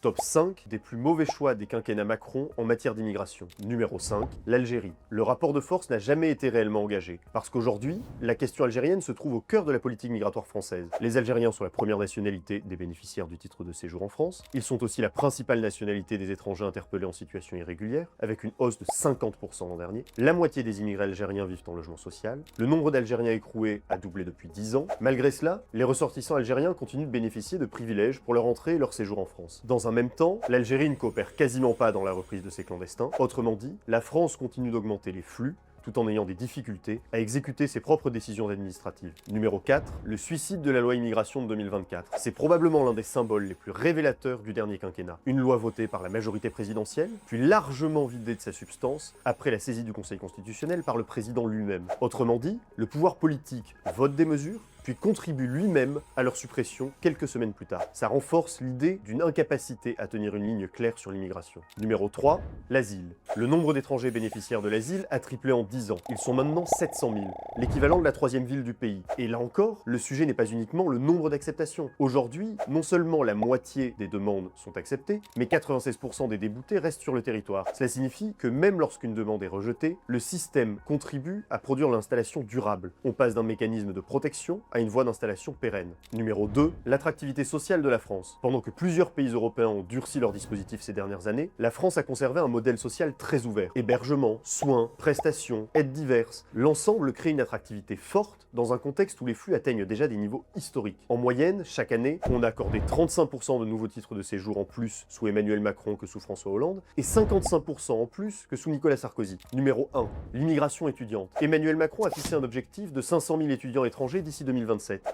Top 5 des plus mauvais choix des quinquennats Macron en matière d'immigration. Numéro 5, l'Algérie. Le rapport de force n'a jamais été réellement engagé, parce qu'aujourd'hui, la question algérienne se trouve au cœur de la politique migratoire française. Les Algériens sont la première nationalité des bénéficiaires du titre de séjour en France. Ils sont aussi la principale nationalité des étrangers interpellés en situation irrégulière, avec une hausse de 50% l'an dernier. La moitié des immigrés algériens vivent en logement social. Le nombre d'Algériens écroués a doublé depuis 10 ans. Malgré cela, les ressortissants algériens continuent de bénéficier de privilèges pour leur entrée et leur séjour en France. En même temps, l'Algérie ne coopère quasiment pas dans la reprise de ses clandestins. Autrement dit, la France continue d'augmenter les flux, tout en ayant des difficultés à exécuter ses propres décisions administratives. Numéro 4, le suicide de la loi immigration de 2024. C'est probablement l'un des symboles les plus révélateurs du dernier quinquennat. Une loi votée par la majorité présidentielle, puis largement vidée de sa substance après la saisie du Conseil constitutionnel par le président lui-même. Autrement dit, le pouvoir politique vote des mesures, puis contribue lui-même à leur suppression quelques semaines plus tard. Ça renforce l'idée d'une incapacité à tenir une ligne claire sur l'immigration. Numéro 3, l'asile. Le nombre d'étrangers bénéficiaires de l'asile a triplé en 10 ans. Ils sont maintenant 700 000, l'équivalent de la 3e ville du pays. Et là encore, le sujet n'est pas uniquement le nombre d'acceptations. Aujourd'hui, non seulement la moitié des demandes sont acceptées, mais 96% des déboutés restent sur le territoire. Cela signifie que même lorsqu'une demande est rejetée, le système contribue à produire l'installation durable. On passe d'un mécanisme de protection à une voie d'installation pérenne. Numéro 2, l'attractivité sociale de la France. Pendant que plusieurs pays européens ont durci leurs dispositifs ces dernières années, la France a conservé un modèle social très ouvert. Hébergement, soins, prestations, aides diverses. L'ensemble crée une attractivité forte dans un contexte où les flux atteignent déjà des niveaux historiques. En moyenne, chaque année, on a accordé 35% de nouveaux titres de séjour en plus sous Emmanuel Macron que sous François Hollande, et 55% en plus que sous Nicolas Sarkozy. Numéro 1, l'immigration étudiante. Emmanuel Macron a fixé un objectif de 500 000 étudiants étrangers d'ici 2027.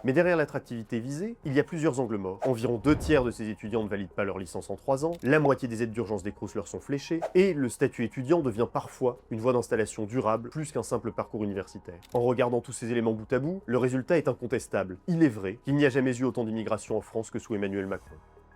Mais derrière l'attractivité visée, il y a plusieurs angles morts. Environ 2/3 de ces étudiants ne valident pas leur licence en 3 ans, la moitié des aides d'urgence des Crous leur sont fléchées, et le statut étudiant devient parfois une voie d'installation durable plus qu'un simple parcours universitaire. En regardant tous ces éléments bout à bout, le résultat est incontestable. Il est vrai qu'il n'y a jamais eu autant d'immigration en France que sous Emmanuel Macron.